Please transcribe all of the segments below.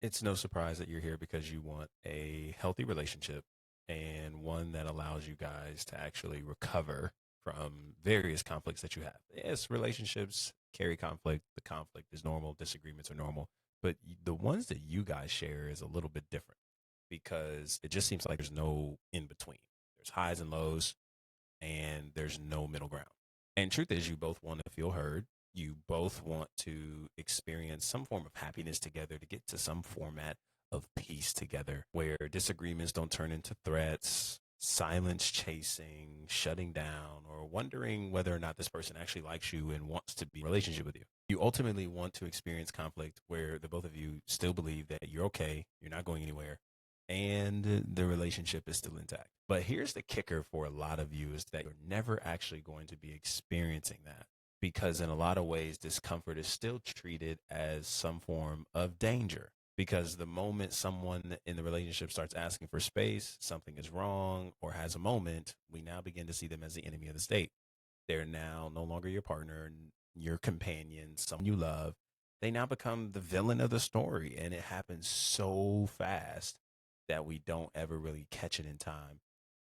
It's no surprise that you're here because you want a healthy relationship and one that allows you guys to actually recover from various conflicts that you have. Yes, relationships carry conflict. The conflict is normal, disagreements are normal, but the ones that you guys share is a little bit different because it just seems like there's no in between. There's highs and lows, and there's no middle ground. And truth is, you both want to feel heard. You both want to experience some form of happiness together to get to some format of peace together where disagreements don't turn into threats, silence chasing, shutting down, or wondering whether or not this person actually likes you and wants to be in a relationship with you. You ultimately want to experience conflict where the both of you still believe that you're okay, you're not going anywhere, and the relationship is still intact. But here's the kicker for a lot of you is that you're never actually going to be experiencing that because in a lot of ways discomfort is still treated as some form of danger because the moment someone in the relationship starts asking for space, something is wrong or has a moment, we now begin to see them as the enemy of the state. They're now no longer your partner, your companion, someone you love. They now become the villain of the story, and it happens so fast that we don't ever really catch it in time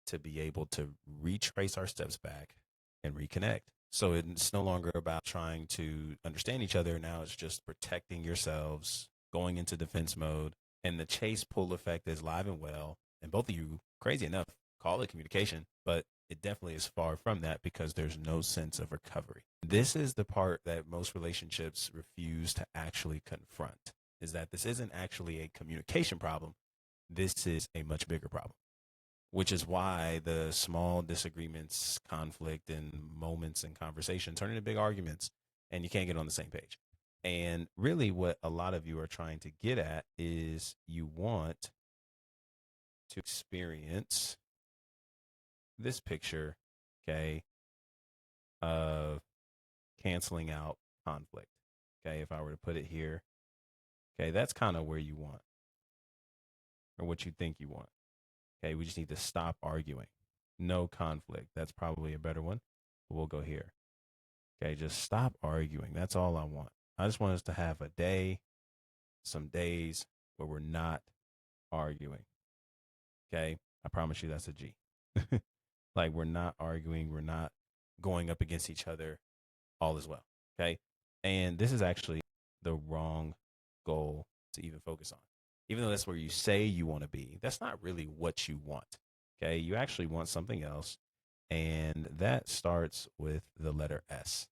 to be able to retrace our steps back and reconnect. So it's no longer about trying to understand each other. Now it's just protecting yourselves, going into defense mode, and the chase pull effect is live and well. And both of you, crazy enough, call it communication, but it definitely is far from that because there's no sense of recovery. This is the part that most relationships refuse to actually confront is that this isn't actually a communication problem. This is a much bigger problem, which is why the small disagreements, conflict, and moments in conversation turn into big arguments and you can't get on the same page. And really, what a lot of you are trying to get at is you want to experience this picture, okay, of canceling out conflict. Okay, if I were to put it here, okay, that's kind of where you want or what you think you want. Okay, we just need to stop arguing. No conflict. That's probably a better one. We'll go here. Okay, just stop arguing. That's all I want. I just want us to have a day, some days where we're not arguing. Okay, I promise you that's a G. Like we're not arguing, we're not going up against each other. All is well. Okay, and this is actually the wrong goal to even focus on. Even though that's where you say you want to be, that's not really what you want. Okay, you actually want something else, and that starts with the letter S.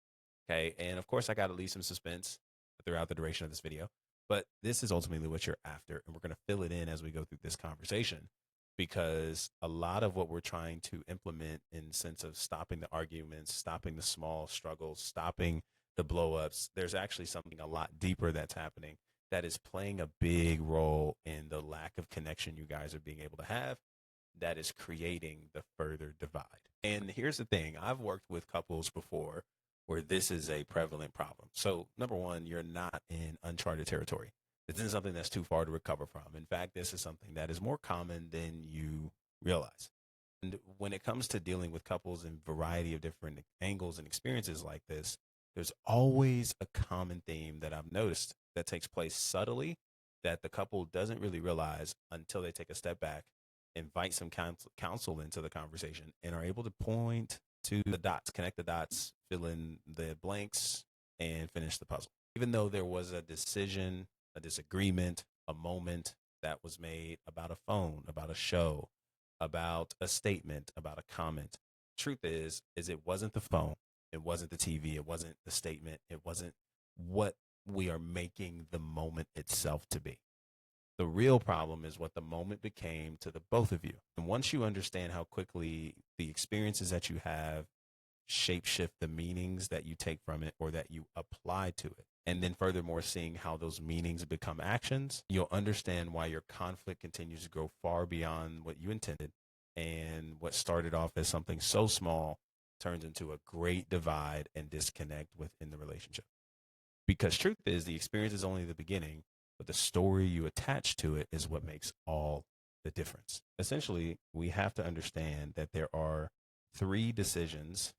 Okay, and of course, I got to leave some suspense throughout the duration of this video, but this is ultimately what you're after, and we're going to fill it in as we go through this conversation because a lot of what we're trying to implement in sense of stopping the arguments, stopping the small struggles, stopping the blowups, there's actually something a lot deeper that's happening that is playing a big role in the lack of connection you guys are being able to have that is creating the further divide. And here's the thing, I've worked with couples before where this is a prevalent problem. So, number one, you're not in uncharted territory. This isn't something that's too far to recover from. In fact, this is something that is more common than you realize. And when it comes to dealing with couples in a variety of different angles and experiences like this, there's always a common theme that I've noticed that takes place subtly that the couple doesn't really realize until they take a step back, invite some counsel into the conversation, and are able to point to the dots, connect the dots, fill in the blanks, and finish the puzzle. Even though there was a decision, a disagreement, a moment that was made about a phone, about a show, about a statement, about a comment. Truth is it wasn't the phone, it wasn't the TV, it wasn't the statement, it wasn't what we are making the moment itself to be. The real problem is what the moment became to the both of you. And once you understand how quickly the experiences that you have shapeshift the meanings that you take from it or that you apply to it, and then furthermore seeing how those meanings become actions, you'll understand why your conflict continues to go far beyond what you intended. And what started off as something so small turns into a great divide and disconnect within the relationship. Because truth is, the experience is only the beginning, but the story you attach to it is what makes all the difference. Essentially, we have to understand that there are three decisions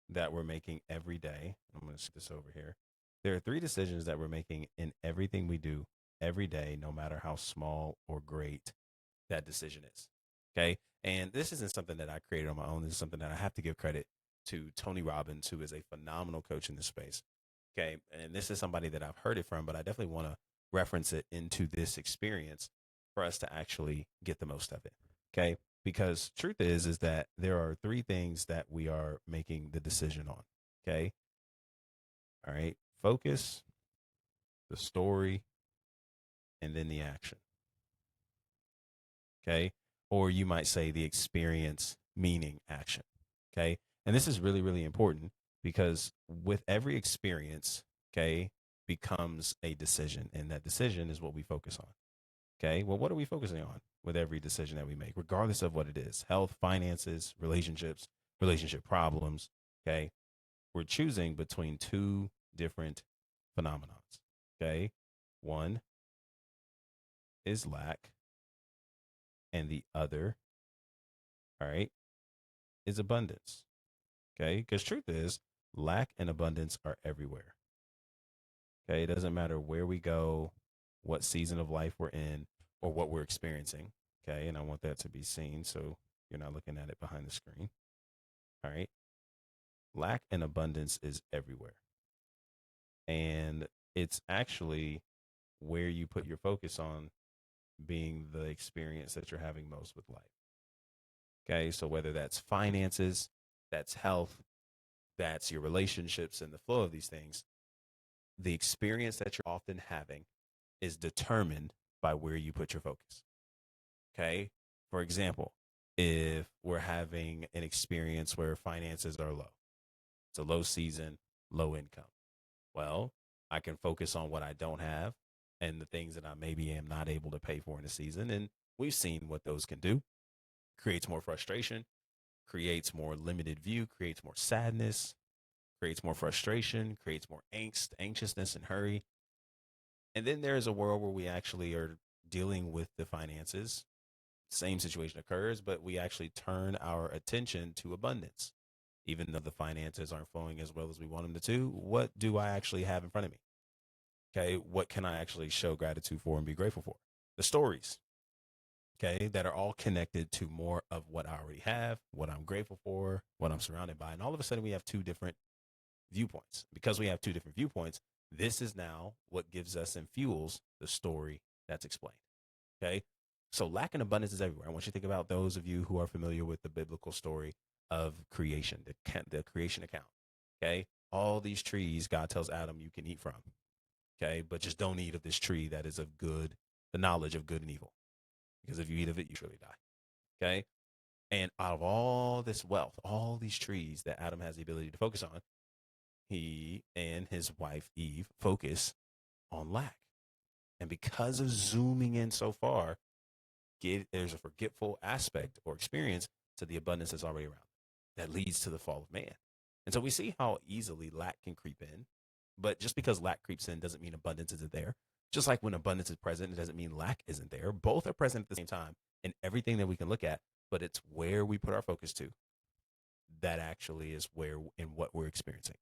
that we're making every day. I'm going to skip this over here. There are three decisions that we're making in everything we do every day, no matter how small or great that decision is. Okay. And this isn't something that I created on my own. This is something that I have to give credit to Tony Robbins, who is a phenomenal coach in this space. Okay. And this is somebody that I've heard it from, but I definitely want to reference it into this experience for us to actually get the most of it. Okay. Because truth is that there are three things that we are making the decision on. Okay. All right. Focus, the story, and then the action. Okay. Or you might say the experience, meaning, action. Okay. And this is really, really important because with every experience, okay, becomes a decision. And that decision is what we focus on. Okay. Well, what are we focusing on with every decision that we make, regardless of what it is? Health, finances, relationships, relationship problems. Okay. We're choosing between two different phenomenons. Okay. One is lack, and the other, all right, is abundance. Okay. Because truth is, lack and abundance are everywhere. Okay. It doesn't matter where we go, what season of life we're in, or what we're experiencing. Okay. And I want that to be seen so you're not looking at it behind the screen. All right. Lack and abundance is everywhere. And it's actually where you put your focus on being the experience that you're having most with life. Okay. So whether that's finances, that's health, that's your relationships and the flow of these things, the experience that you're often having is determined by where you put your focus. Okay. For example, if we're having an experience where finances are low, it's a low season, low income. Well, I can focus on what I don't have and the things that I maybe am not able to pay for in a season. And we've seen what those can do. Creates more frustration, creates more limited view, creates more sadness, creates more frustration, creates more angst, anxiousness, and hurry. And then there's a world where we actually are dealing with the finances. Same situation occurs, but we actually turn our attention to abundance. Even though the finances aren't flowing as well as we want them to, what do I actually have in front of me? Okay. What can I actually show gratitude for and be grateful for? The stories, okay, that are all connected to more of what I already have, what I'm grateful for, what I'm surrounded by. And all of a sudden, we have two different viewpoints. Because we have two different viewpoints, this is now what gives us and fuels the story that's explained. Okay. So lack and abundance is everywhere. I want you to think about those of you who are familiar with the biblical story of creation, the creation account. Okay. All these trees, God tells Adam you can eat from. Okay. But just don't eat of this tree that is of good, the knowledge of good and evil. Because if you eat of it, you surely die. Okay. And out of all this wealth, all these trees that Adam has the ability to focus on, he and his wife Eve focus on lack. And because of zooming in so far, there's a forgetful aspect or experience to the abundance that's already around that leads to the fall of man. And so we see how easily lack can creep in. But just because lack creeps in doesn't mean abundance isn't there. Just like when abundance is present, it doesn't mean lack isn't there. Both are present at the same time in everything that we can look at, but it's where we put our focus to that actually is where and what we're experiencing.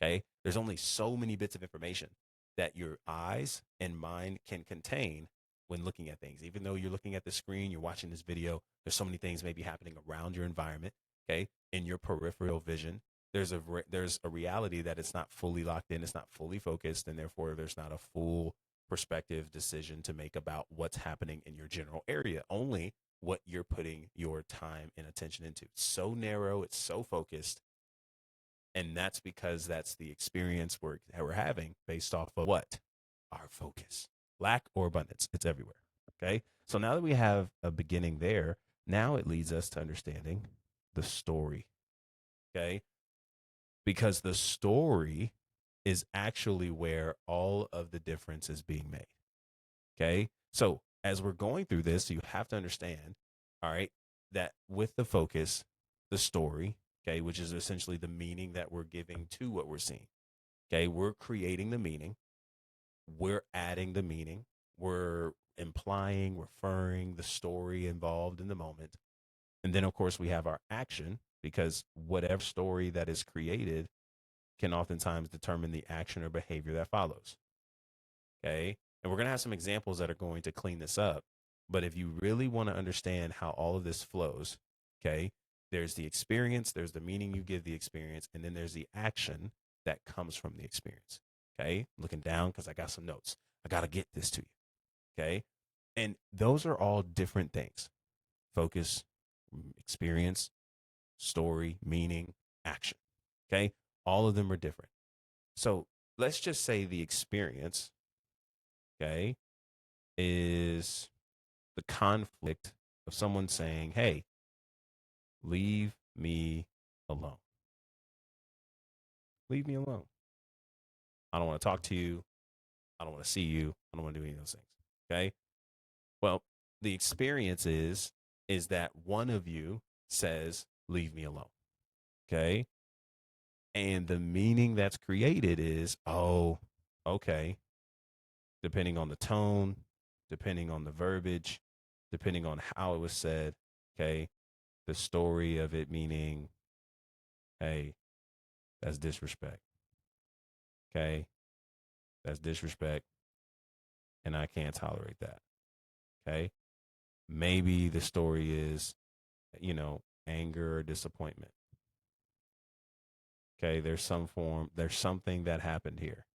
Okay. There's only so many bits of information that your eyes and mind can contain when looking at things. Even though you're looking at the screen, you're watching this video, there's so many things maybe happening around your environment. Okay. In your peripheral vision, there's a reality that it's not fully locked in, it's not fully focused, and therefore there's not a full perspective decision to make about what's happening in your general area. Only what you're putting your time and attention into. It's so narrow, it's so focused. And that's because that's the experience that we're having based off of what? Our focus. Lack or abundance. It's everywhere. Okay. So now that we have a beginning there, now it leads us to understanding the story. Okay. Because the story is actually where all of the difference is being made. Okay. So as we're going through this, you have to understand, all right, that with the focus, the story, okay, which is essentially the meaning that we're giving to what we're seeing. Okay. We're creating the meaning, we're adding the meaning, we're implying, referring the story involved in the moment. And then, of course, we have our action because whatever story that is created can oftentimes determine the action or behavior that follows. Okay. And we're going to have some examples that are going to clean this up. But if you really want to understand how all of this flows, okay, there's the experience, there's the meaning you give the experience, and then there's the action that comes from the experience. Okay. Looking down because I got some notes. I got to get this to you. Okay. And those are all different things: focus, experience, story, meaning, action. Okay. All of them are different. So let's just say the experience, okay, is the conflict of someone saying, hey, leave me alone. Leave me alone. I don't want to talk to you. I don't want to see you. I don't want to do any of those things. Okay. Well, the experience is that one of you says, leave me alone. Okay. And the meaning that's created is, oh, okay, depending on the tone, depending on the verbiage, depending on how it was said, okay, the story of it meaning, hey, that's disrespect. Okay, that's disrespect, and I can't tolerate that. Okay, maybe the story is, anger or disappointment. Okay, there's something that happened here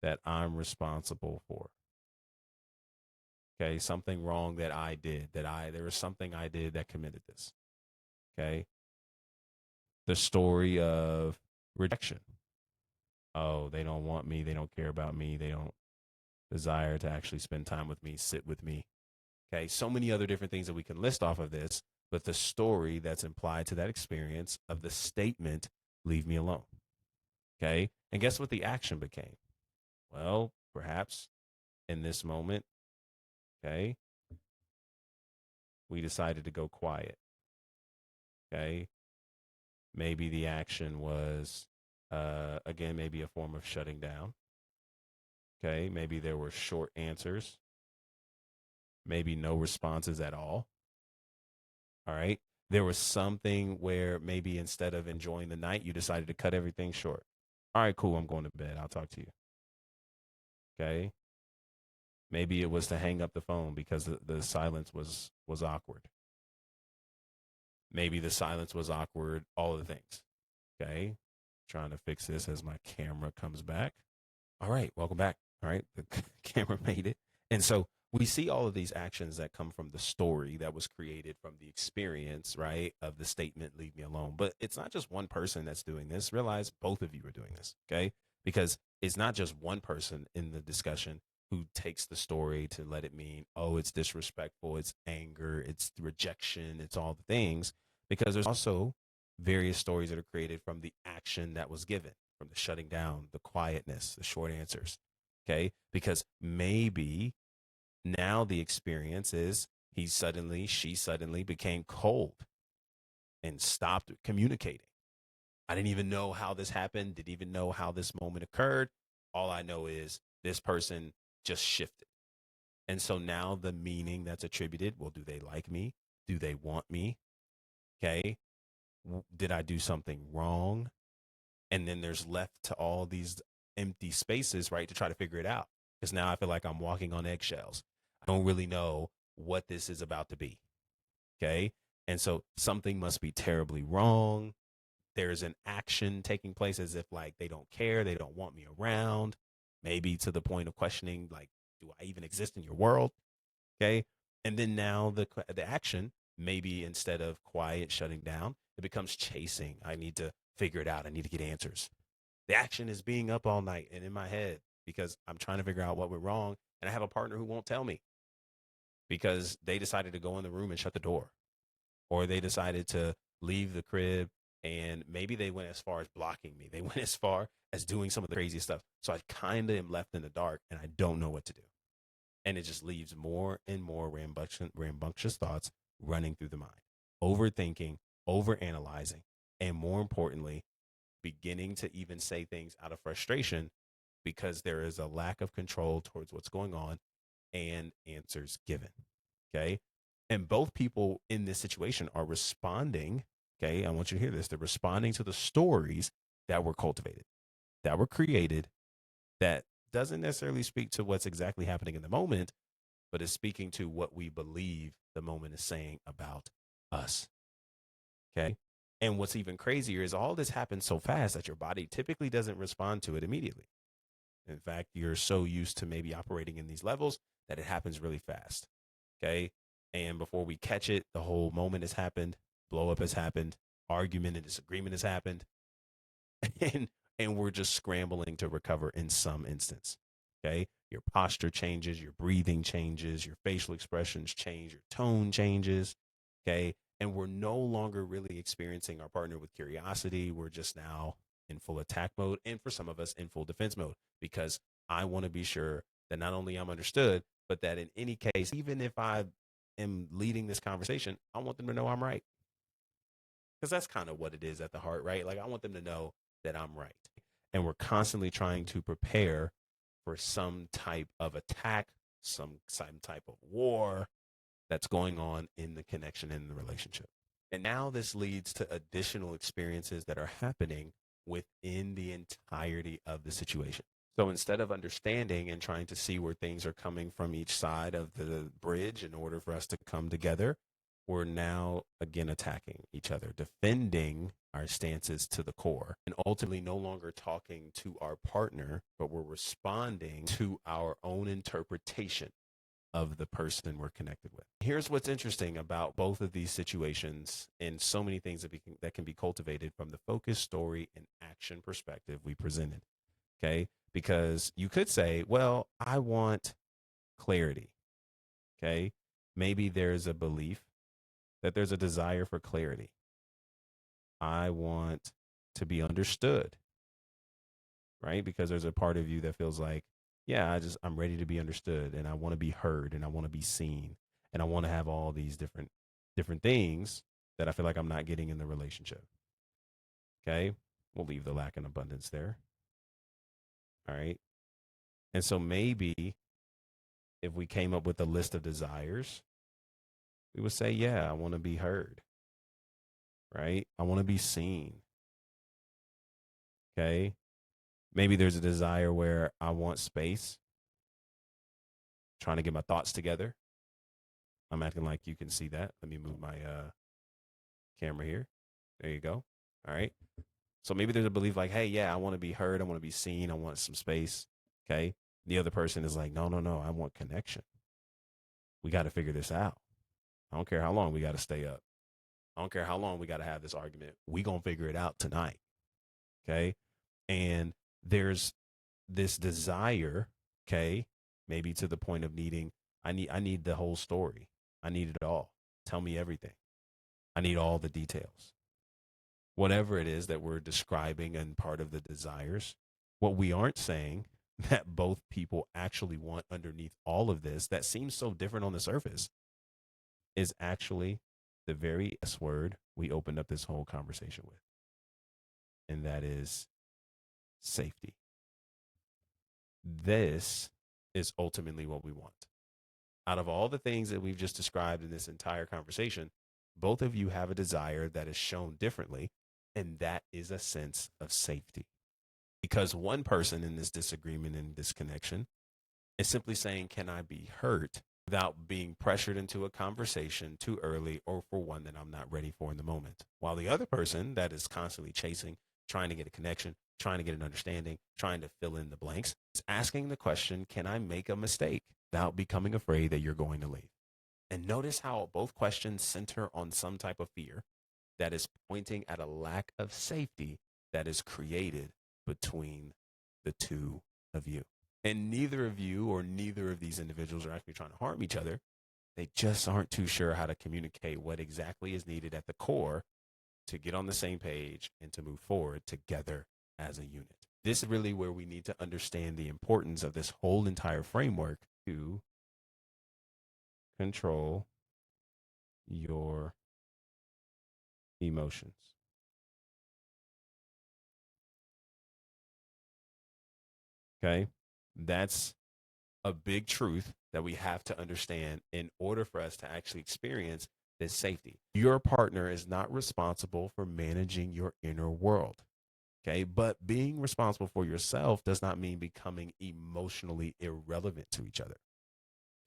that I'm responsible for. Okay, something wrong that I did, there was something I did that committed this. Okay, the story of rejection. Oh, they don't want me. They don't care about me. They don't desire to actually spend time with me, sit with me. Okay. So many other different things that we can list off of this, but the story that's implied to that experience of the statement, leave me alone. Okay. And guess what the action became? Well, perhaps in this moment, okay, we decided to go quiet. Okay. Maybe the action was, again, maybe a form of shutting down. Okay. Maybe there were short answers, maybe no responses at all. All right. There was something where maybe instead of enjoying the night, you decided to cut everything short. All right, cool. I'm going to bed. I'll talk to you. Okay. Maybe it was to hang up the phone because the silence was awkward. Maybe the silence was awkward. All of the things. Okay. Trying to fix this as my camera comes back. All right, welcome back. All right, the camera made it. And so we see all of these actions that come from the story that was created from the experience, right, of the statement, leave me alone. But it's not just one person that's doing this. Realize both of you are doing this, okay? Because it's not just one person in the discussion who takes the story to let it mean, oh, it's disrespectful, it's anger, it's rejection, it's all the things. Because there's also various stories that are created from the action that was given, from the shutting down, the quietness, the short answers. Okay. Because maybe now the experience is she suddenly became cold and stopped communicating. I didn't even know how this happened, didn't even know how this moment occurred. All I know is this person just shifted. And so now the meaning that's attributed, well, do they like me? Do they want me? Okay. Did I do something wrong? And then there's left to all these empty spaces, right, to try to figure it out. Because now I feel like I'm walking on eggshells. I don't really know what this is about to be. Okay. And so something must be terribly wrong. There's an action taking place as if like they don't care, they don't want me around, maybe to the point of questioning, like, do I even exist in your world? Okay. And then now the action, maybe instead of quiet shutting down, it becomes chasing. I need to figure it out. I need to get answers. The action is being up all night and in my head because I'm trying to figure out what went wrong. And I have a partner who won't tell me because they decided to go in the room and shut the door, or they decided to leave the crib, and maybe they went as far as blocking me. They went as far as doing some of the crazy stuff. So I kind of am left in the dark and I don't know what to do. And it just leaves more and more rambunctious thoughts running through the mind, overthinking, overanalyzing, and more importantly, beginning to even say things out of frustration because there is a lack of control towards what's going on and answers given. Okay. And both people in this situation are responding. Okay. I want you to hear this. They're responding to the stories that were cultivated, that were created, that doesn't necessarily speak to what's exactly happening in the moment, but is speaking to what we believe the moment is saying about us. Okay. And what's even crazier is all this happens so fast that your body typically doesn't respond to it immediately. In fact, you're so used to maybe operating in these levels that it happens really fast. Okay. And before we catch it, the whole moment has happened, blow up has happened, argument and disagreement has happened. And and we're just scrambling to recover in some instance. Okay. Your posture changes, your breathing changes, your facial expressions change, your tone changes. Okay. And we're no longer really experiencing our partner with curiosity. We're just now in full attack mode. And for some of us, in full defense mode, because I want to be sure that not only I'm understood, but that in any case, even if I am leading this conversation, I want them to know I'm right. Because that's kind of what it is at the heart, right? Like, I want them to know that I'm right. And we're constantly trying to prepare for some type of attack, some type of war that's going on in the connection in the relationship. And now this leads to additional experiences that are happening within the entirety of the situation. So instead of understanding and trying to see where things are coming from each side of the bridge in order for us to come together, we're now again attacking each other, defending our stances to the core, and ultimately no longer talking to our partner, but we're responding to our own interpretation of the person we're connected with. Here's what's interesting about both of these situations and so many things that can be cultivated from the focus, story, and action perspective we presented. Okay. Because you could say, well, I want clarity. Okay. Maybe there's a belief that there's a desire for clarity. I want to be understood, right? Because there's a part of you that feels like, yeah, I'm ready to be understood and I want to be heard and I want to be seen and I want to have all these different things that I feel like I'm not getting in the relationship. Okay. We'll leave the lack and abundance there. All right. And so maybe if we came up with a list of desires, we would say, yeah, I want to be heard, right? I want to be seen. Okay. Maybe there's a desire where I want space, trying to get my thoughts together. I'm acting like you can see that. Let me move my camera here. There you go. All right. So maybe there's a belief like, hey, yeah, I want to be heard. I want to be seen. I want some space. Okay. The other person is like, no, no, no. I want connection. We got to figure this out. I don't care how long we got to stay up. I don't care how long we got to have this argument. We going to figure it out tonight. Okay. And there's this desire, okay, maybe to the point of needing, I need the whole story. I need it all. Tell me everything. I need all the details. Whatever it is that we're describing and part of the desires, what we aren't saying that both people actually want underneath all of this that seems so different on the surface is actually the very S word we opened up this whole conversation with. And that is safety. This is ultimately what we want. Out of all the things that we've just described in this entire conversation, both of you have a desire that is shown differently, and that is a sense of safety. Because one person in this disagreement and disconnection is simply saying, can I be hurt without being pressured into a conversation too early or for one that I'm not ready for in the moment? While the other person that is constantly chasing, trying to get a connection, trying to get an understanding, trying to fill in the blanks, is asking the question, can I make a mistake without becoming afraid that you're going to leave? And notice how both questions center on some type of fear that is pointing at a lack of safety that is created between the two of you. And neither of you or neither of these individuals are actually trying to harm each other. They just aren't too sure how to communicate what exactly is needed at the core to get on the same page and to move forward together as a unit. This is really where we need to understand the importance of this whole entire framework to control your emotions. Okay. That's a big truth that we have to understand in order for us to actually experience this safety. Your partner is not responsible for managing your inner world. Okay. But being responsible for yourself does not mean becoming emotionally irrelevant to each other.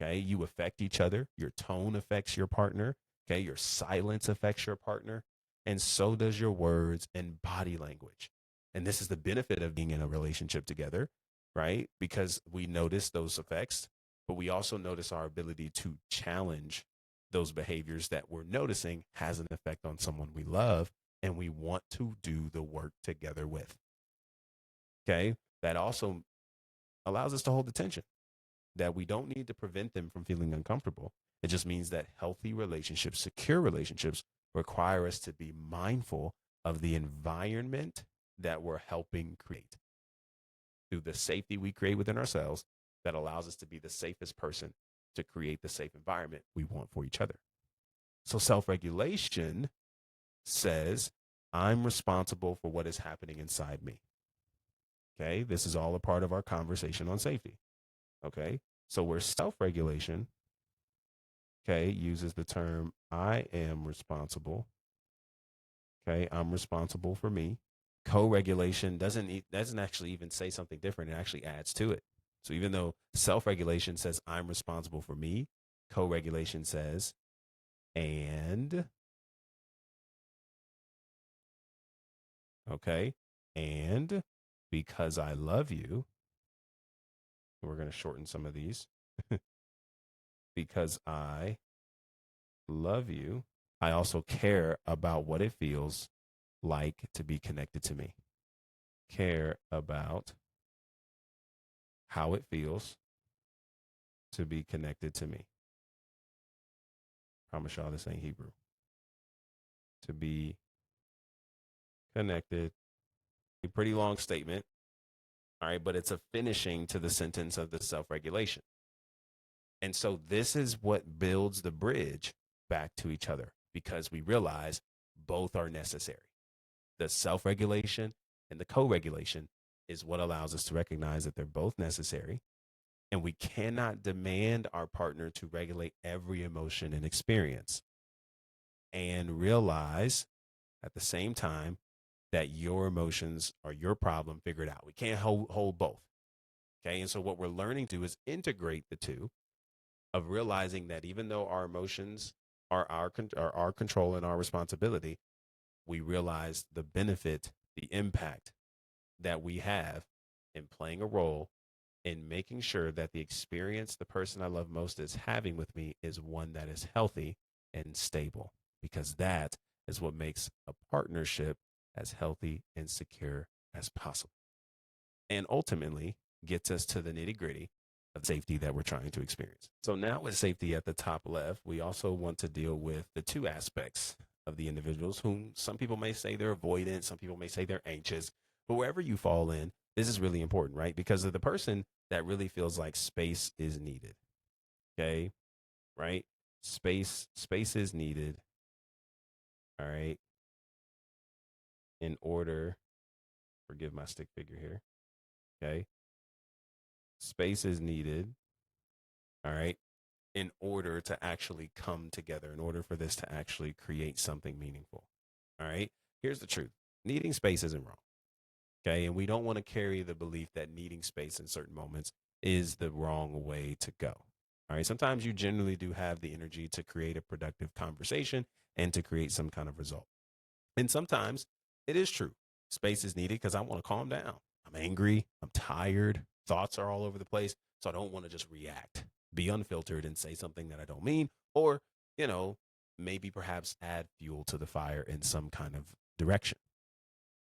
Okay. You affect each other. Your tone affects your partner. Okay. Your silence affects your partner. And so does your words and body language. And this is the benefit of being in a relationship together, right? Because we notice those effects, but we also notice our ability to challenge those behaviors that we're noticing has an effect on someone we love and we want to do the work together with. Okay. That also allows us to hold the tension, that we don't need to prevent them from feeling uncomfortable. It just means that healthy relationships, secure relationships, require us to be mindful of the environment that we're helping create through the safety we create within ourselves that allows us to be the safest person to create the safe environment we want for each other. So self regulation says, I'm responsible for what is happening inside me. Okay. This is all a part of our conversation on safety. Okay. So where self regulation, okay, uses the term I am responsible. Okay. I'm responsible for me. Co-regulation doesn't actually even say something different. It actually adds to it. So even though self-regulation says I'm responsible for me, co-regulation says, and okay, and because I love you, we're going to shorten some of these. Because I love you, I also care about what it feels like to be connected to me. Care about how it feels to be connected to me. Promise y'all this ain't Hebrew. To be connected. A pretty long statement. All right, but it's a finishing to the sentence of the self regulation. And so this is what builds the bridge back to each other because we realize both are necessary. The self regulation and the co regulation is what allows us to recognize that they're both necessary. And we cannot demand our partner to regulate every emotion and experience and realize at the same time that your emotions are your problem, figure it out. We can't hold both. Okay. And so what we're learning to do is integrate the two of realizing that even though our emotions are our control and our responsibility, we realize the benefit, the impact that we have in playing a role in making sure that the experience the person I love most is having with me is one that is healthy and stable, because that is what makes a partnership as healthy and secure as possible. And ultimately gets us to the nitty gritty of safety that we're trying to experience. So now with safety at the top left, we also want to deal with the two aspects of the individuals whom some people may say they're avoidant, some people may say they're anxious, but wherever you fall in, this is really important, right? Because of the person that really feels like space is needed. Okay. Right. Space is needed. All right. In order, forgive my stick figure here. Okay. Space is needed. All right. In order to actually come together, in order for this to actually create something meaningful. All right. Here's the truth: needing space isn't wrong. Okay. And we don't want to carry the belief that needing space in certain moments is the wrong way to go. All right. Sometimes you generally do have the energy to create a productive conversation and to create some kind of result. And sometimes it is true. Space is needed because I want to calm down. I'm angry. I'm tired. Thoughts are all over the place. So I don't want to just react, be unfiltered, and say something that I don't mean, or, you know, maybe perhaps add fuel to the fire in some kind of direction.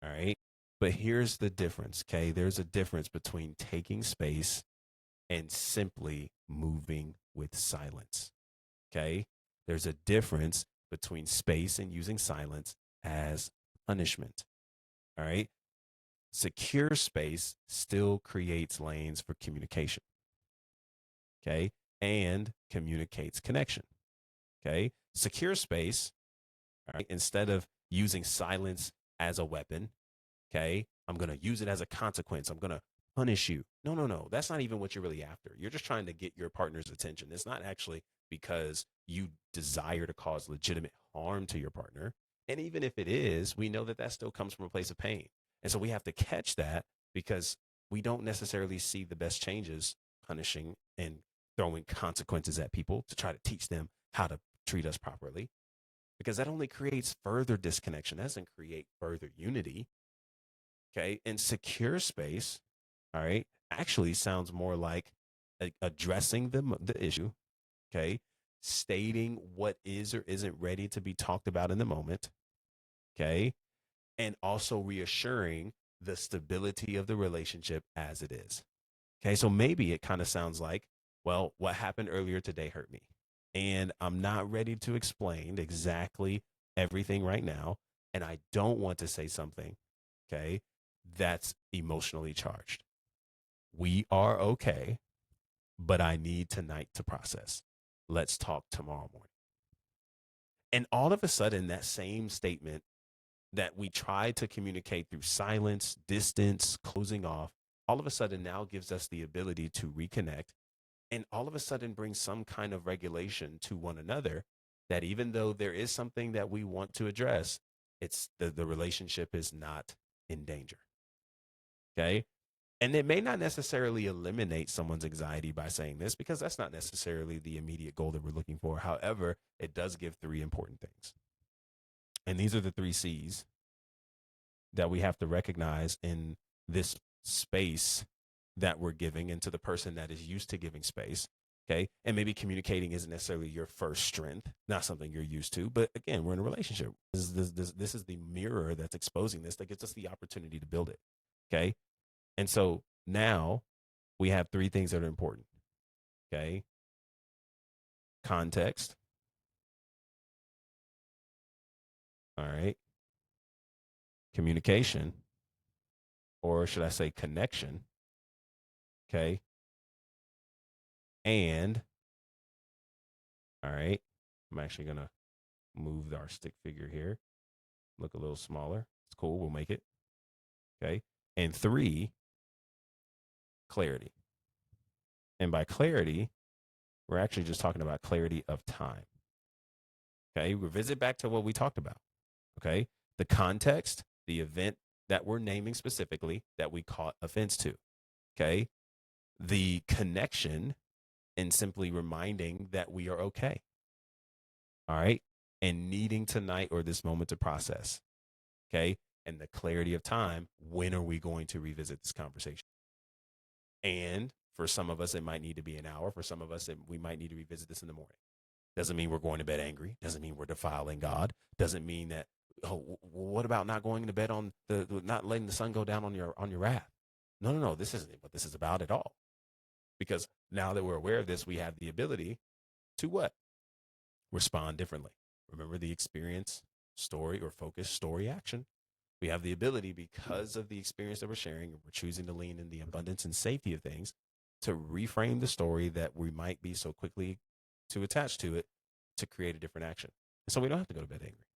All right. But here's the difference. Okay. There's a difference between taking space and simply moving with silence. Okay. There's a difference between space and using silence as punishment. All right. Secure space still creates lanes for communication. Okay. And communicates connection. Okay. Secure space, all right, instead of using silence as a weapon, okay, I'm going to use it as a consequence. I'm going to punish you. No, no, no. That's not even what you're really after. You're just trying to get your partner's attention. It's not actually because you desire to cause legitimate harm to your partner. And even if it is, we know that that still comes from a place of pain. And so we have to catch that because we don't necessarily see the best changes punishing and throwing consequences at people to try to teach them how to treat us properly, because that only creates further disconnection. That doesn't create further unity. Okay. And secure space, all right, actually sounds more like addressing the issue. Okay. Stating what is or isn't ready to be talked about in the moment. Okay. And also reassuring the stability of the relationship as it is. Okay. So maybe it kind of sounds like, well, what happened earlier today hurt me. And I'm not ready to explain exactly everything right now. And I don't want to say something, okay, that's emotionally charged. We are okay, but I need tonight to process. Let's talk tomorrow morning. And all of a sudden, that same statement that we try to communicate through silence, distance, closing off, all of a sudden now gives us the ability to reconnect and all of a sudden bring some kind of regulation to one another, that even though there is something that we want to address, it's the relationship is not in danger. Okay. And it may not necessarily eliminate someone's anxiety by saying this, because that's not necessarily the immediate goal that we're looking for. However, it does give three important things. And these are the three C's that we have to recognize in this space that we're giving, and to the person that is used to giving space. Okay. And maybe communicating isn't necessarily your first strength, not something you're used to. But again, we're in a relationship. This is the mirror that's exposing this, that gives us the opportunity to build it. Okay. And so now we have three things that are important. Okay. Context. All right. Communication, or should I say connection. Okay. And all right, I'm actually going to move our stick figure here, look a little smaller. It's cool. We'll make it. Okay. And three, clarity. And by clarity, we're actually just talking about clarity of time. Okay. Revisit back to what we talked about. Okay. The context, the event that we're naming specifically that we caught offense to. Okay. The connection, and simply reminding that we are okay. All right. And needing tonight or this moment to process. Okay. And the clarity of time. When are we going to revisit this conversation? And for some of us, it might need to be an hour. For some of us, we might need to revisit this in the morning. Doesn't mean we're going to bed angry. Doesn't mean we're defiling God. Doesn't mean that, oh, what about not going to bed on not letting the sun go down on your wrath? No, no, no. This isn't what this is about at all. Because now that we're aware of this, we have the ability to what? Respond differently. Remember the experience, story, or focus, story, action. We have the ability, because of the experience that we're sharing, and we're choosing to lean in the abundance and safety of things, to reframe the story that we might be so quickly to attach to it, to create a different action. And so we don't have to go to bed angry.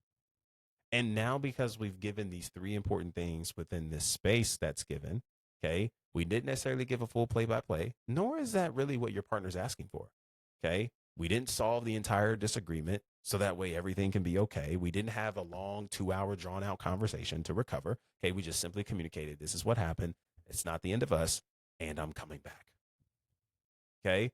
And now, because we've given these three important things within this space that's given, okay, we didn't necessarily give a full play by play, nor is that really what your partner's asking for. Okay. We didn't solve the entire disagreement so that way everything can be okay. We didn't have a long 2 hour drawn out conversation to recover. Okay. We just simply communicated, this is what happened. It's not the end of us, and I'm coming back. Okay.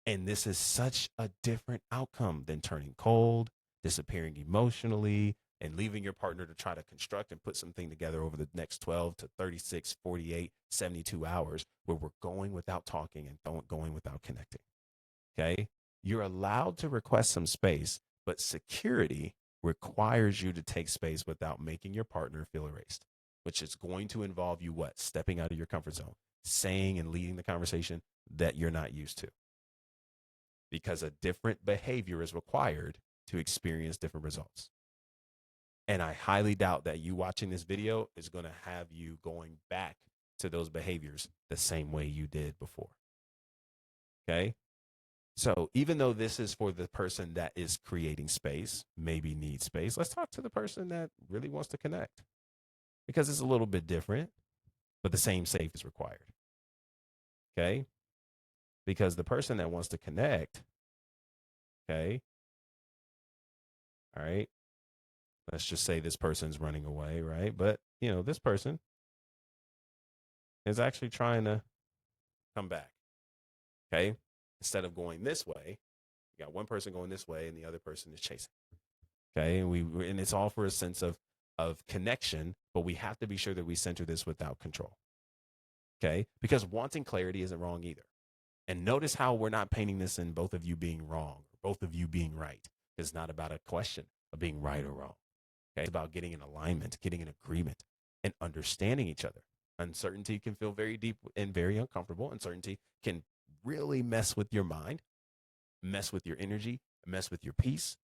And this is such a different outcome than turning cold, disappearing emotionally, and leaving your partner to try to construct and put something together over the next 12 to 36, 48, 72 hours, where we're going without talking and going without connecting. Okay. You're allowed to request some space, but security requires you to take space without making your partner feel erased, which is going to involve you what? Stepping out of your comfort zone, saying and leading the conversation that you're not used to, because a different behavior is required to experience different results. And I highly doubt that you watching this video is going to have you going back to those behaviors the same way you did before. Okay. So even though this is for the person that is creating space, maybe needs space, let's talk to the person that really wants to connect, because it's a little bit different, but the same safe is required. Okay. Because the person that wants to connect, okay. All right. Let's just say this person's running away, right? But, this person, is actually trying to come back. Okay. Instead of going this way, you got one person going this way and the other person is chasing. Okay. And it's all for a sense of connection, but we have to be sure that we center this without control. Okay. Because wanting clarity isn't wrong either. And notice how we're not painting this in both of you being wrong, or both of you being right. It's not about a question of being right or wrong. Okay. It's about getting in alignment, getting an agreement, and understanding each other. Uncertainty can feel very deep and very uncomfortable. Uncertainty can really mess with your mind, mess with your energy, mess with your peace.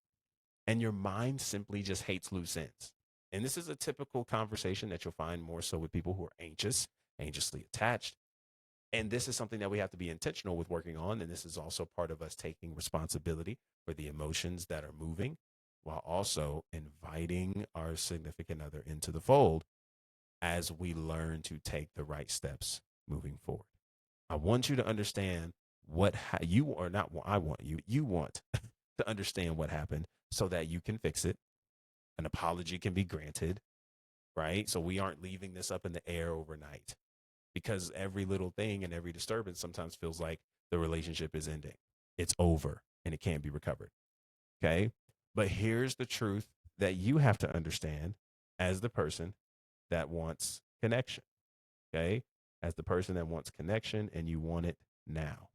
And your mind simply just hates loose ends. And this is a typical conversation that you'll find more so with people who are anxious, anxiously attached. And this is something that we have to be intentional with working on. And this is also part of us taking responsibility for the emotions that are moving while also inviting our significant other into the fold as we learn to take the right steps moving forward. I want you to understand you are not, I want you want to understand what happened so that you can fix it. An apology can be granted, right? So we aren't leaving this up in the air overnight because every little thing and every disturbance sometimes feels like the relationship is ending. It's over and it can't be recovered. Okay. But here's the truth that you have to understand as the person that wants connection. Okay. As the person that wants connection and you want it now.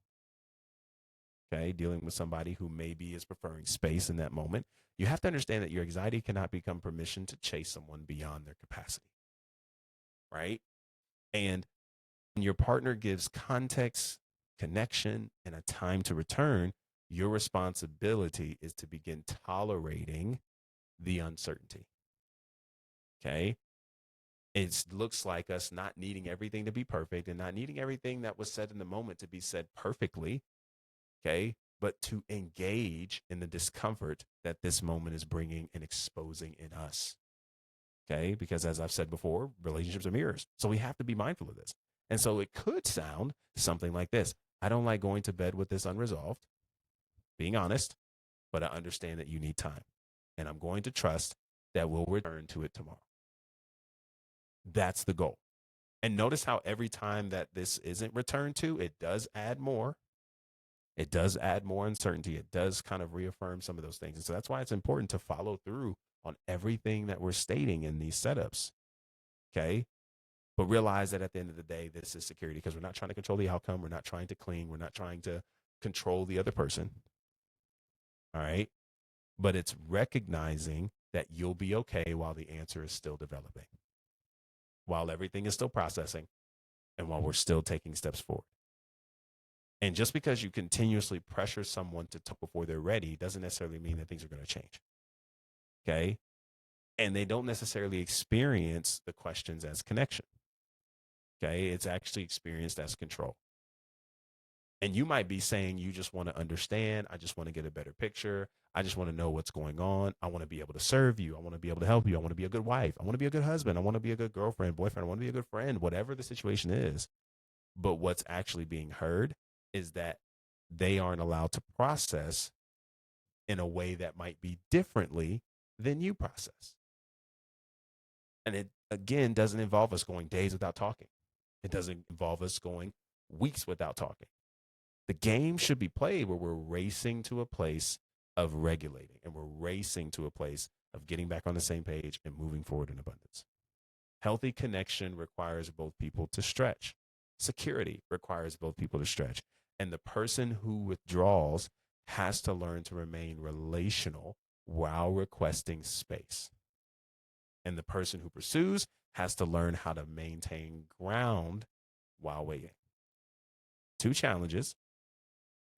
Okay. Dealing with somebody who maybe is preferring space in that moment. You have to understand that your anxiety cannot become permission to chase someone beyond their capacity. Right. And when your partner gives context, connection, and a time to return, your responsibility is to begin tolerating the uncertainty. Okay. It looks like us not needing everything to be perfect and not needing everything that was said in the moment to be said perfectly. Okay. But to engage in the discomfort that this moment is bringing and exposing in us. Okay. Because as I've said before, relationships are mirrors. So we have to be mindful of this. And so it could sound something like this. I don't like going to bed with this unresolved, being honest, but I understand that you need time. And I'm going to trust that we'll return to it tomorrow. That's the goal. And notice how every time that this isn't returned to, it does add more. It does add more uncertainty. It does kind of reaffirm some of those things. And so that's why it's important to follow through on everything that we're stating in these setups. Okay. But realize that at the end of the day, this is security because we're not trying to control the outcome. We're not trying to cling. We're not trying to control the other person. All right. But it's recognizing that you'll be okay while the answer is still developing, while everything is still processing, and while we're still taking steps forward. And just because you continuously pressure someone to talk before they're ready doesn't necessarily mean that things are going to change. Okay. And they don't necessarily experience the questions as connection. Okay. It's actually experienced as control. And you might be saying, you just want to understand. I just want to get a better picture. I just want to know what's going on. I want to be able to serve you. I want to be able to help you. I want to be a good wife. I want to be a good husband. I want to be a good girlfriend, boyfriend. I want to be a good friend, whatever the situation is. But what's actually being heard is that they aren't allowed to process in a way that might be differently than you process. And it, again, doesn't involve us going days without talking. It doesn't involve us going weeks without talking. The game should be played where we're racing to a place of regulating and we're racing to a place of getting back on the same page and moving forward in abundance. Healthy connection requires both people to stretch. Security requires both people to stretch. And the person who withdraws has to learn to remain relational while requesting space. And the person who pursues has to learn how to maintain ground while waiting. Two challenges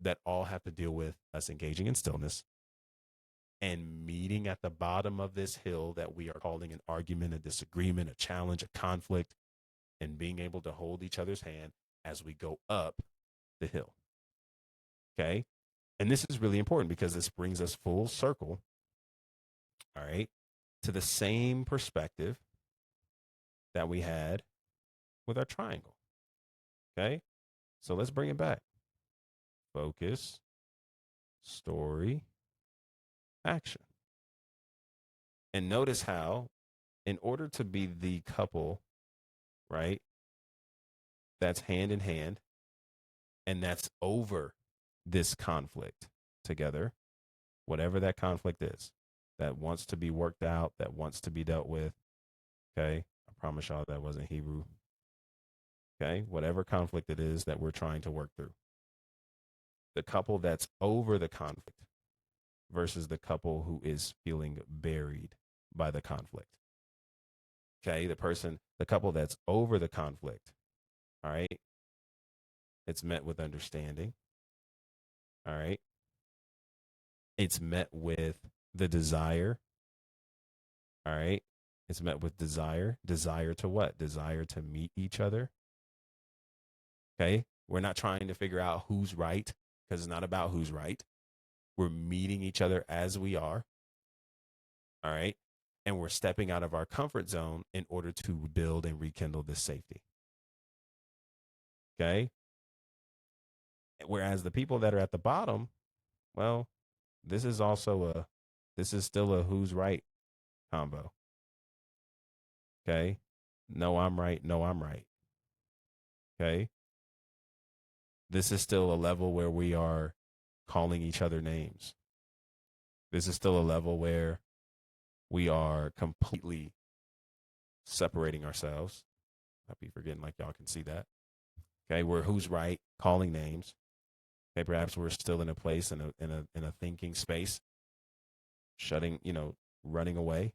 that all have to deal with us engaging in stillness and meeting at the bottom of this hill that we are calling an argument, a disagreement, a challenge, a conflict, and being able to hold each other's hand as we go up the hill. Okay. And this is really important because this brings us full circle, all right, to the same perspective that we had with our triangle. Okay. So let's bring it back. Focus, story, action. And notice how, in order to be the couple, right, that's hand in hand and that's over this conflict together, whatever that conflict is, that wants to be worked out, that wants to be dealt with. Okay. I promise y'all that wasn't Hebrew. Okay. Whatever conflict it is that we're trying to work through. The couple that's over the conflict versus the couple who is feeling buried by the conflict. Okay. The couple that's over the conflict. All right. It's met with understanding. All right. It's met with the desire. All right. It's met with desire. Desire to what? Desire to meet each other. Okay. We're not trying to figure out who's right because it's not about who's right. We're meeting each other as we are. All right. And we're stepping out of our comfort zone in order to build and rekindle this safety. Okay. Whereas the people that are at the bottom, well, this is still a who's right combo. Okay. No, I'm right. No, I'm right. Okay. This is still a level where we are calling each other names. This is still a level where we are completely separating ourselves. I'll be forgetting like y'all can see that. Okay, we're who's right, calling names. Okay, perhaps we're still in a place in a thinking space, shutting, running away,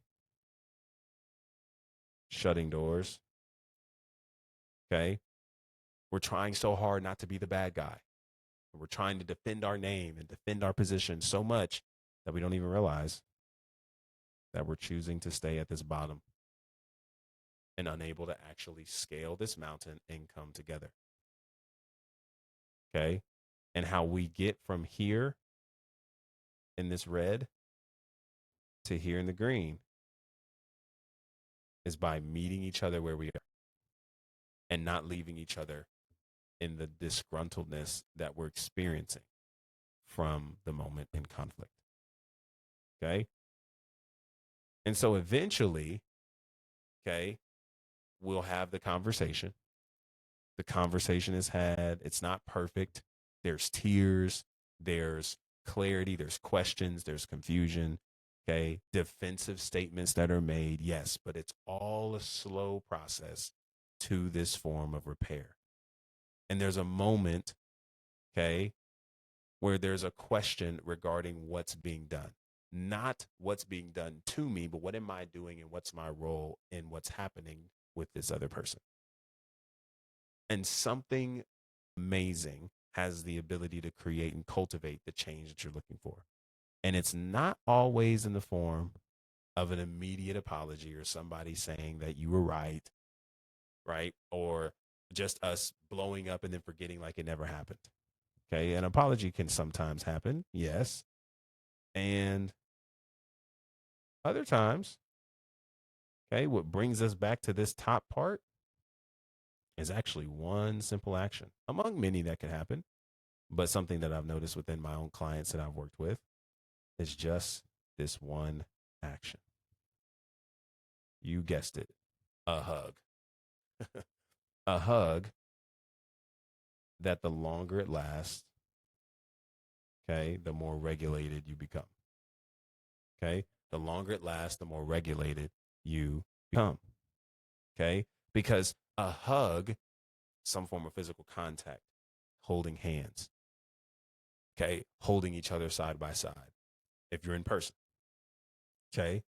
shutting doors. Okay. We're trying so hard not to be the bad guy. We're trying to defend our name and defend our position so much that we don't even realize that we're choosing to stay at this bottom and unable to actually scale this mountain and come together. Okay. And how we get from here in this red to here in the green is by meeting each other where we are and not leaving each other in the disgruntledness that we're experiencing from the moment in conflict. Okay. And so eventually, okay, we'll have the conversation. The conversation is had. It's not perfect. There's tears, there's clarity, there's questions, there's confusion. Okay. Defensive statements that are made. Yes, but it's all a slow process to this form of repair. And there's a moment, okay, where there's a question regarding what's being done. Not what's being done to me, but what am I doing and what's my role in what's happening with this other person. And something amazing has the ability to create and cultivate the change that you're looking for. And it's not always in the form of an immediate apology or somebody saying that you were right, right? Or just us blowing up and then forgetting like it never happened. Okay. An apology can sometimes happen. Yes. And other times, okay, what brings us back to this top part is actually one simple action among many that can happen. But something that I've noticed within my own clients that I've worked with is just this one action. You guessed it, a hug. A hug that the longer it lasts, okay, the more regulated you become. Okay. The longer it lasts, the more regulated you become. Okay. Because a hug, some form of physical contact, holding hands, okay, holding each other side by side, if you're in person, okay,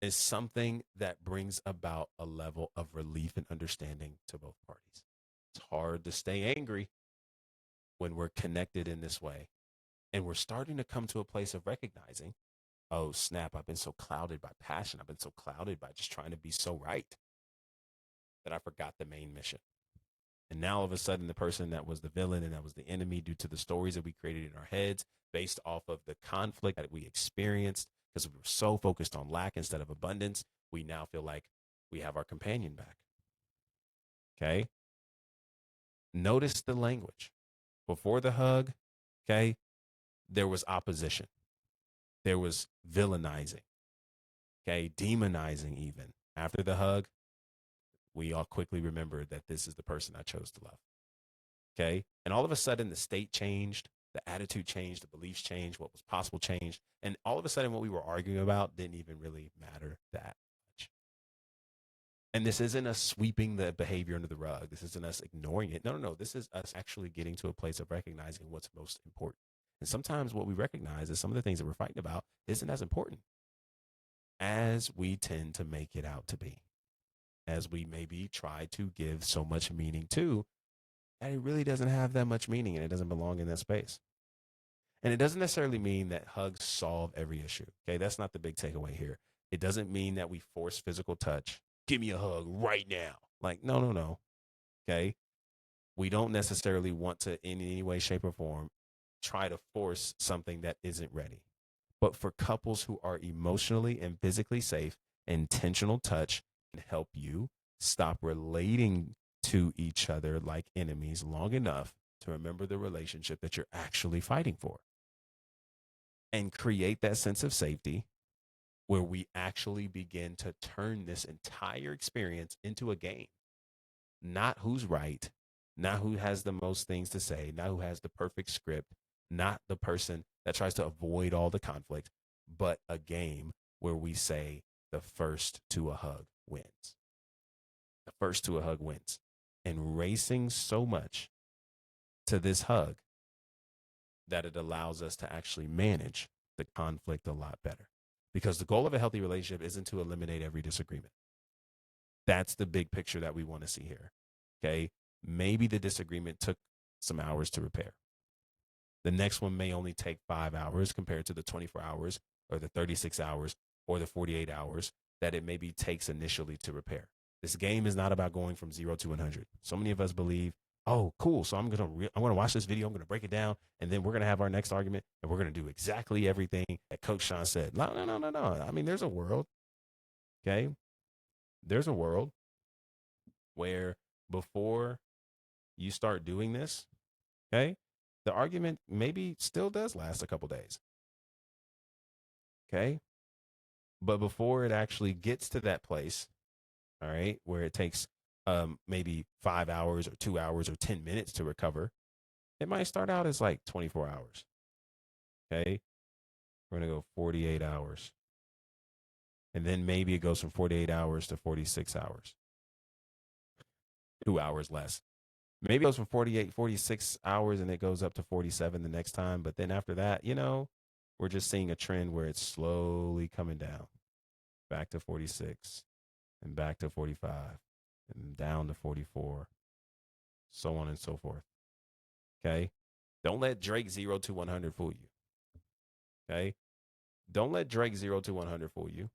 is something that brings about a level of relief and understanding to both parties. It's hard to stay angry when we're connected in this way. And we're starting to come to a place of recognizing, oh, snap, I've been so clouded by passion. I've been so clouded by just trying to be so right that I forgot the main mission. And now all of a sudden, the person that was the villain and that was the enemy due to the stories that we created in our heads based off of the conflict that we experienced because we were so focused on lack instead of abundance, we now feel like we have our companion back. Okay. Notice the language. Before the hug, okay, there was opposition. There was villainizing, okay, demonizing even. After the hug, we all quickly remembered that this is the person I chose to love. Okay. And all of a sudden, the state changed, the attitude changed, the beliefs changed, what was possible changed. And all of a sudden, what we were arguing about didn't even really matter that much. And this isn't us sweeping the behavior under the rug. This isn't us ignoring it. No, no, no. This is us actually getting to a place of recognizing what's most important. And sometimes what we recognize is some of the things that we're fighting about isn't as important as we tend to make it out to be, as we maybe try to give so much meaning to that it really doesn't have that much meaning and it doesn't belong in that space. And it doesn't necessarily mean that hugs solve every issue. Okay. That's not the big takeaway here. It doesn't mean that we force physical touch. Give me a hug right now. Like, no, no, no. Okay. We don't necessarily want to, in any way, shape, or form, try to force something that isn't ready. But for couples who are emotionally and physically safe, intentional touch can help you stop relating to each other like enemies long enough to remember the relationship that you're actually fighting for and create that sense of safety where we actually begin to turn this entire experience into a game. Not who's right, not who has the most things to say, not who has the perfect script, not the person that tries to avoid all the conflict, but a game where we say the first to a hug wins. The first to a hug wins. And racing so much to this hug that it allows us to actually manage the conflict a lot better. Because the goal of a healthy relationship isn't to eliminate every disagreement. That's the big picture that we want to see here. Okay. Maybe the disagreement took some hours to repair. The next one may only take 5 hours compared to the 24 hours or the 36 hours or the 48 hours that it maybe takes initially to repair. This game is not about going from 0 to 100. So many of us believe, oh, cool. So I'm gonna watch this video. I'm gonna break it down, and then we're gonna have our next argument, and we're gonna do exactly everything that Coach Sean said. No, no, no, no, no. I mean, there's a world. Okay, there's a world where before you start doing this, okay, the argument maybe still does last a couple days. Okay. But before it actually gets to that place, all right, where it takes maybe 5 hours or 2 hours or 10 minutes to recover, it might start out as like 24 hours. Okay. We're going to go 48 hours. And then maybe it goes from 48 hours to 46 hours, 2 hours less. Maybe it goes from 48, 46 hours and it goes up to 47 the next time. But then after that, we're just seeing a trend where it's slowly coming down back to 46 and back to 45 and down to 44, so on and so forth. Okay. Don't let Drake 0 to 100 fool you. Okay. Don't let Drake 0 to 100 fool you.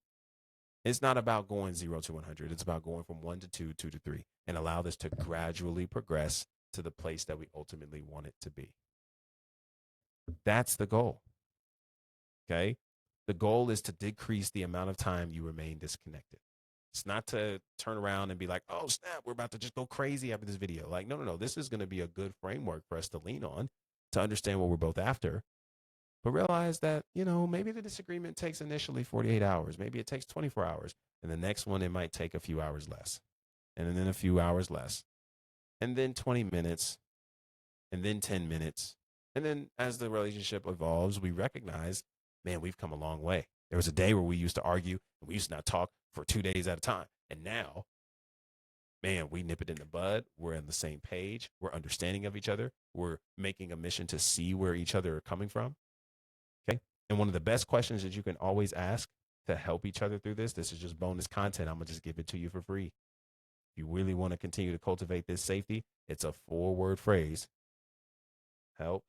It's not about going 0 to 100. It's about going from 1 to 2, 2 to 3, and allow this to gradually progress to the place that we ultimately want it to be. That's the goal. Okay. The goal is to decrease the amount of time you remain disconnected. It's not to turn around and be like, oh, snap, we're about to just go crazy after this video. Like, no, no, no. This is going to be a good framework for us to lean on to understand what we're both after. But realize that, maybe the disagreement takes initially 48 hours. Maybe it takes 24 hours. And the next one, it might take a few hours less. And then a few hours less. And then 20 minutes. And then 10 minutes. And then as the relationship evolves, we recognize, man, we've come a long way. There was a day where we used to argue and we used to not talk for 2 days at a time. And now, man, we nip it in the bud. We're on the same page. We're understanding of each other. We're making a mission to see where each other are coming from. Okay. And one of the best questions that you can always ask to help each other through this is just bonus content. I'm going to just give it to you for free. If you really want to continue to cultivate this safety, it's a 4-word phrase. Help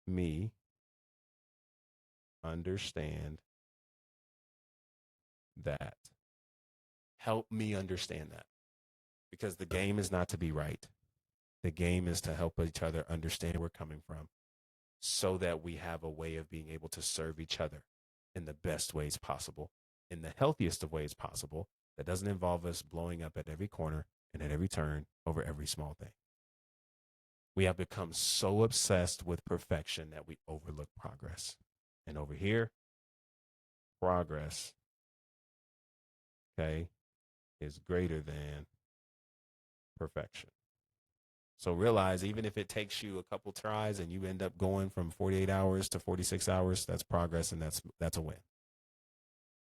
me understand that. Help me understand that. Because the game is not to be right. The game is to help each other understand where we're coming from so that we have a way of being able to serve each other in the best ways possible, in the healthiest of ways possible, that doesn't involve us blowing up at every corner and at every turn over every small thing. We have become so obsessed with perfection that we overlook progress. And over here, progress, okay, is greater than perfection. So realize even if it takes you a couple tries and you end up going from 48 hours to 46 hours, that's progress and that's a win.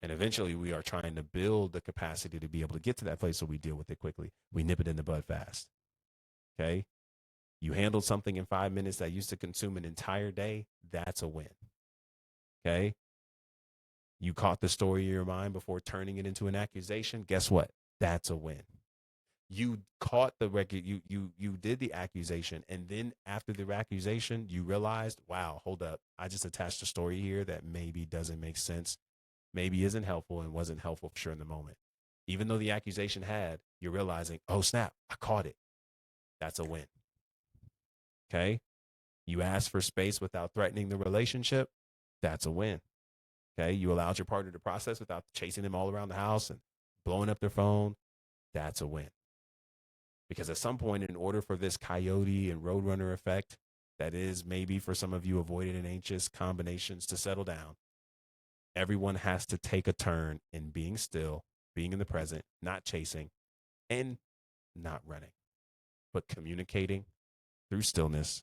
And eventually we are trying to build the capacity to be able to get to that place so we deal with it quickly. We nip it in the bud fast. Okay. You handled something in 5 minutes that used to consume an entire day. That's a win. Okay. You caught the story in your mind before turning it into an accusation. Guess what? That's a win. You caught the record. You did the accusation, and then after the accusation, you realized, wow, hold up, I just attached a story here that maybe doesn't make sense, maybe isn't helpful, and wasn't helpful for sure in the moment. Even though the accusation had, you're realizing, oh snap, I caught it. That's a win. Okay. You asked for space without threatening the relationship. That's a win. Okay. You allowed your partner to process without chasing them all around the house and blowing up their phone. That's a win. Because at some point, in order for this coyote and roadrunner effect, that is maybe for some of you avoidant and anxious combinations to settle down, everyone has to take a turn in being still, being in the present, not chasing, and not running, but communicating through stillness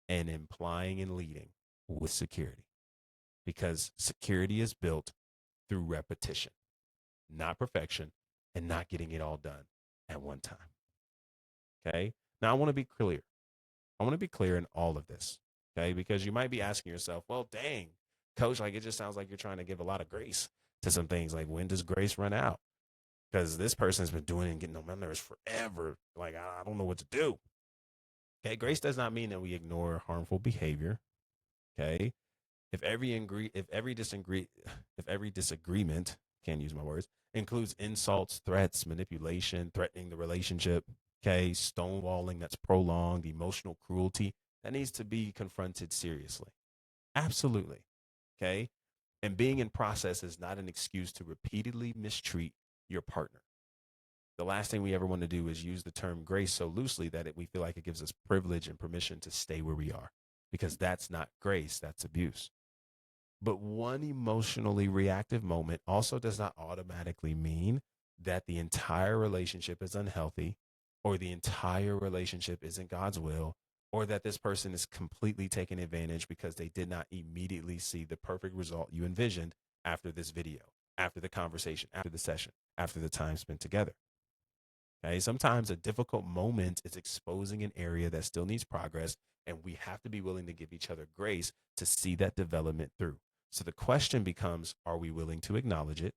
and implying and leading with security. Because security is built through repetition, not perfection, and not getting it all done at one time. Okay. Now, I want to be clear. I want to be clear in all of this. Okay. Because you might be asking yourself, well, dang, coach, like it just sounds like you're trying to give a lot of grace to some things. Like, when does grace run out? Because this person's been doing it and getting on my nerves forever. Like, I don't know what to do. Okay. Grace does not mean that we ignore harmful behavior. Okay. If every disagreement, can't use my words, includes insults, threats, manipulation, threatening the relationship, okay, stonewalling that's prolonged, emotional cruelty, that needs to be confronted seriously. Absolutely. Okay. And being in process is not an excuse to repeatedly mistreat your partner. The last thing we ever want to do is use the term grace so loosely that we feel like it gives us privilege and permission to stay where we are, because that's not grace, that's abuse. But one emotionally reactive moment also does not automatically mean that the entire relationship is unhealthy, or the entire relationship isn't God's will, or that this person is completely taken advantage because they did not immediately see the perfect result you envisioned after this video, after the conversation, after the session, after the time spent together. Okay. Sometimes a difficult moment is exposing an area that still needs progress, and we have to be willing to give each other grace to see that development through. So the question becomes, are we willing to acknowledge it?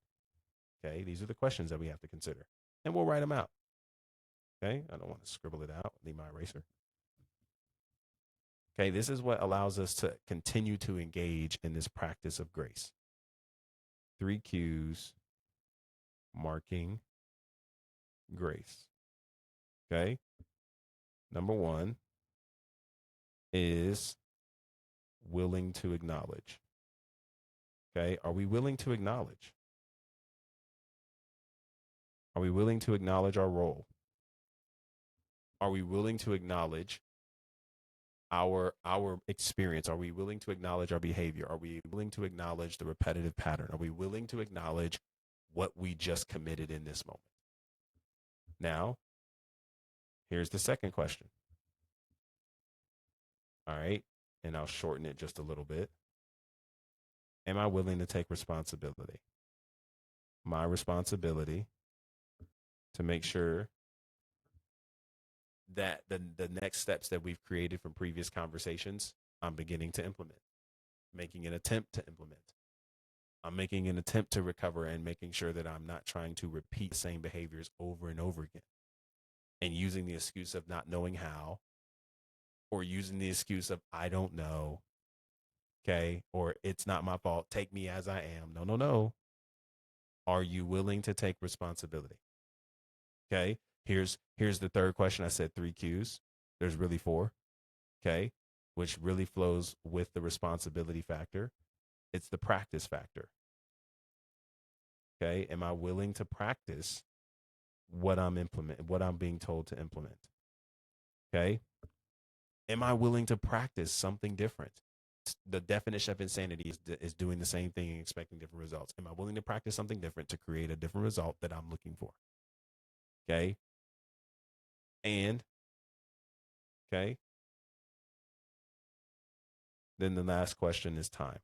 Okay. These are the questions that we have to consider, and we'll write them out. Okay. I don't want to scribble it out. Need my eraser. Okay. This is what allows us to continue to engage in this practice of grace. 3 Q's marking grace. Okay. Number 1 is willing to acknowledge. Okay. Are we willing to acknowledge? Are we willing to acknowledge our role? Are we willing to acknowledge our experience? Are we willing to acknowledge our behavior? Are we willing to acknowledge the repetitive pattern? Are we willing to acknowledge what we just committed in this moment? Now, here's the second question. All right. And I'll shorten it just a little bit. Am I willing to take responsibility? My responsibility to make sure that the next steps that we've created from previous conversations, I'm beginning to implement, making an attempt to implement. I'm making an attempt to recover and making sure that I'm not trying to repeat the same behaviors over and over again, and using the excuse of not knowing how, or using the excuse of I don't know, okay, or it's not my fault, take me as I am. No, no, no. Are you willing to take responsibility? Okay. Here's the third question. I said 3 Q's. There's really 4. Okay. Which really flows with the responsibility factor. It's the practice factor. Okay. Am I willing to practice what I'm being told to implement? Okay. Am I willing to practice something different? The definition of insanity is doing the same thing and expecting different results. Am I willing to practice something different to create a different result that I'm looking for? Okay. And Okay. Then the last question is time.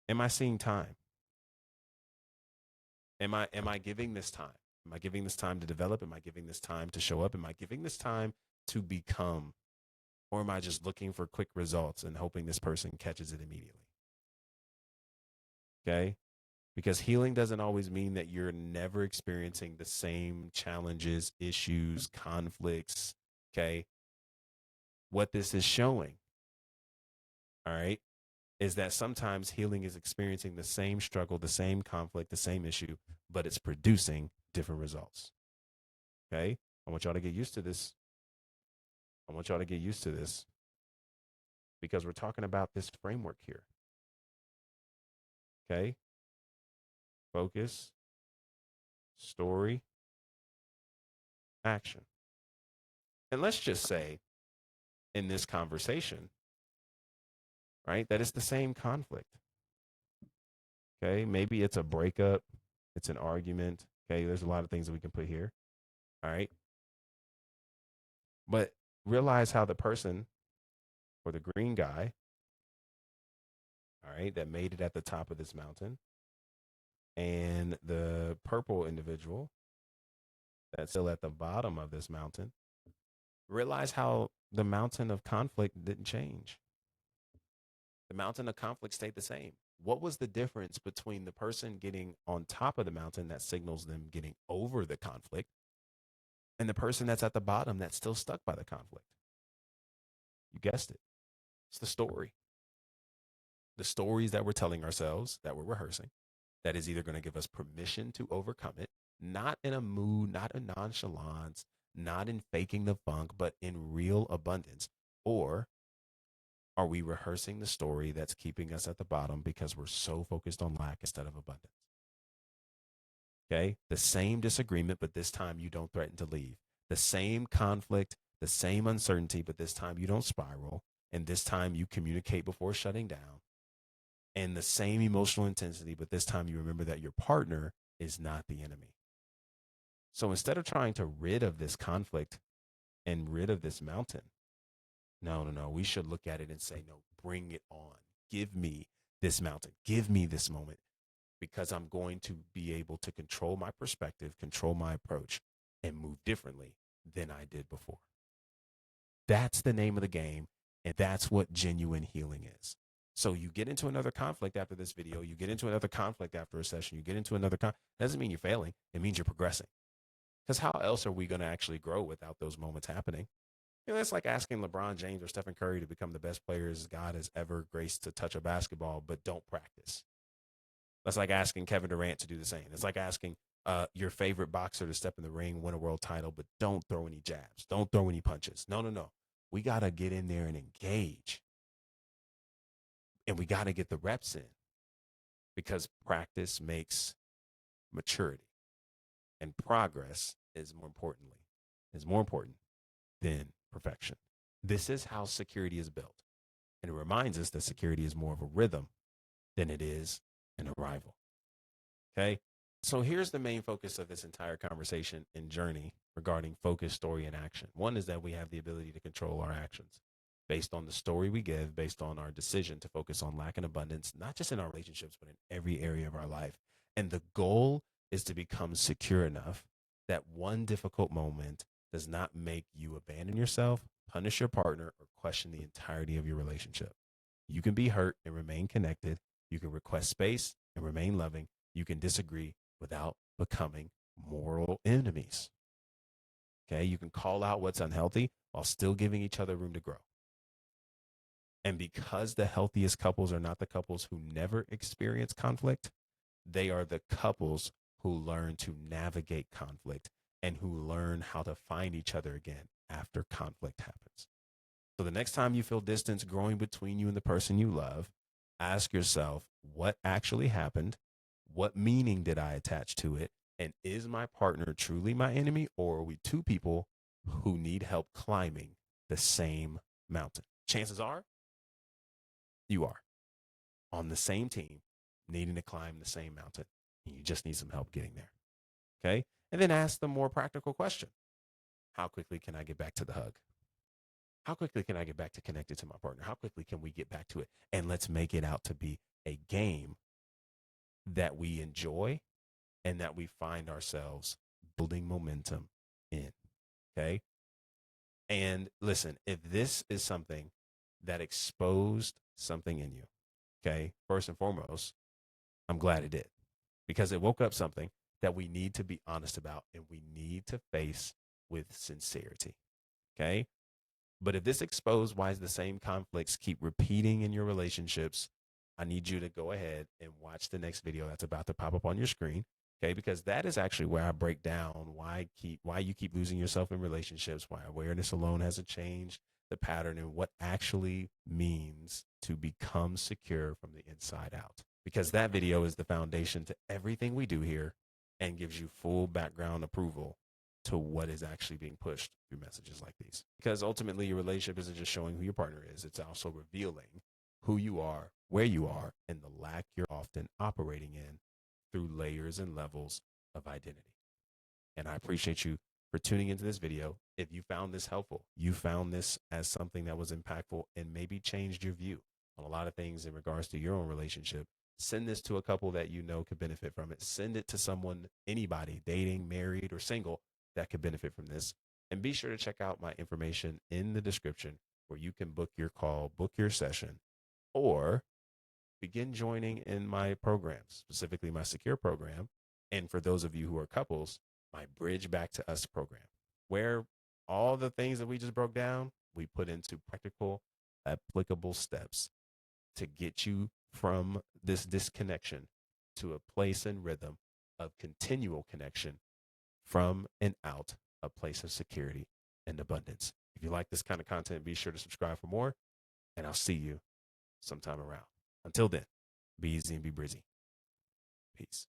Am I seeing time? Am I giving this time? Am I giving this time to develop? Am I giving this time to show up? Am I giving this time to become? Or am I just looking for quick results and hoping this person catches it immediately? Okay. Because healing doesn't always mean that you're never experiencing the same challenges, issues, conflicts. Okay. What this is showing, all right, is that sometimes healing is experiencing the same struggle, the same conflict, the same issue, but it's producing different results. Okay. I want y'all to get used to this. I want y'all to get used to this because we're talking about this framework here. Okay. Focus, story, action. And let's just say in this conversation, right, that it's the same conflict. Okay. Maybe it's a breakup, it's an argument. Okay. There's a lot of things that we can put here. All right. But realize how the person or the green guy, all right, that made it at the top of this mountain and the purple individual that's still at the bottom of this mountain, realize how the mountain of conflict didn't change. The mountain of conflict stayed the same. What was the difference between the person getting on top of the mountain that signals them getting over the conflict and the person that's at the bottom that's still stuck by the conflict? You guessed it. It's the story. The stories that we're telling ourselves, that we're rehearsing, that is either going to give us permission to overcome it, not in a mood, not in nonchalance, not in faking the funk, but in real abundance. Or are we rehearsing the story that's keeping us at the bottom because we're so focused on lack instead of abundance? Okay. The same disagreement, but this time you don't threaten to leave. The same conflict, the same uncertainty, but this time you don't spiral. And this time you communicate before shutting down. And the same emotional intensity, but this time you remember that your partner is not the enemy. So instead of trying to rid of this conflict and rid of this mountain, no, no, no. We should look at it and say, no, bring it on. Give me this mountain. Give me this moment because I'm going to be able to control my perspective, control my approach, and move differently than I did before. That's the name of the game. And that's what genuine healing is. So you get into another conflict after this video, you get into another conflict after a session, you get into another doesn't mean you're failing. It means you're progressing. Because how else are we going to actually grow without those moments happening? You know, it's like asking LeBron James or Stephen Curry to become the best players God has ever graced to touch a basketball, but don't practice. That's like asking Kevin Durant to do the same. It's like asking your favorite boxer to step in the ring, win a world title, but don't throw any jabs. Don't throw any punches. No, no, no. We got to get in there and engage. And we got to get the reps in because practice makes maturity and progress is more important than perfection. This is how security is built. And it reminds us that security is more of a rhythm than it is an arrival. Okay. So here's the main focus of this entire conversation and journey regarding focus, story, and action. One is that we have the ability to control our actions based on the story we give, based on our decision to focus on lack and abundance, not just in our relationships, but in every area of our life. And the goal is to become secure enough that one difficult moment does not make you abandon yourself, punish your partner, or question the entirety of your relationship. You can be hurt and remain connected. You can request space and remain loving. You can disagree without becoming moral enemies. Okay. You can call out what's unhealthy while still giving each other room to grow. And because the healthiest couples are not the couples who never experience conflict, they are the couples who learn to navigate conflict and who learn how to find each other again after conflict happens. So the next time you feel distance growing between you and the person you love, ask yourself what actually happened? What meaning did I attach to it? And is my partner truly my enemy, or are we two people who need help climbing the same mountain? Chances are you are on the same team, needing to climb the same mountain. And you just need some help getting there. Okay. And then ask the more practical question. How quickly can I get back to the hug? How quickly can I get back to connected to my partner? How quickly can we get back to it? And let's make it out to be a game that we enjoy and that we find ourselves building momentum in. Okay. And listen, if this is something that exposed something in you, okay, first and foremost, I'm glad it did because it woke up something that we need to be honest about and we need to face with sincerity. Okay. But if this exposed why the same conflicts keep repeating in your relationships, I need you to go ahead and watch the next video that's about to pop up on your screen. Okay, because that is actually where I break down why you keep losing yourself in relationships, why awareness alone hasn't changed the pattern, and what actually means to become secure from the inside out. Because that video is the foundation to everything we do here and gives you full background approval to what is actually being pushed through messages like these. Because ultimately, your relationship isn't just showing who your partner is, it's also revealing who you are, where you are, and the lack you're often operating in through layers and levels of identity. And I appreciate you for tuning into this video. If you found this helpful, you found this as something that was impactful and maybe changed your view on a lot of things in regards to your own relationship, send this to a couple that you know could benefit from it. Send it to someone, anybody, dating, married, or single, that could benefit from this. And be sure to check out my information in the description where you can book your call, book your session, or begin joining in my programs, specifically my secure program. And for those of you who are couples, my Bridge Back to Us program, where all the things that we just broke down, we put into practical, applicable steps to get you from this disconnection to a place and rhythm of continual connection from and out, a place of security and abundance. If you like this kind of content, be sure to subscribe for more, and I'll see you sometime around. Until then, be easy and be brizzy. Peace.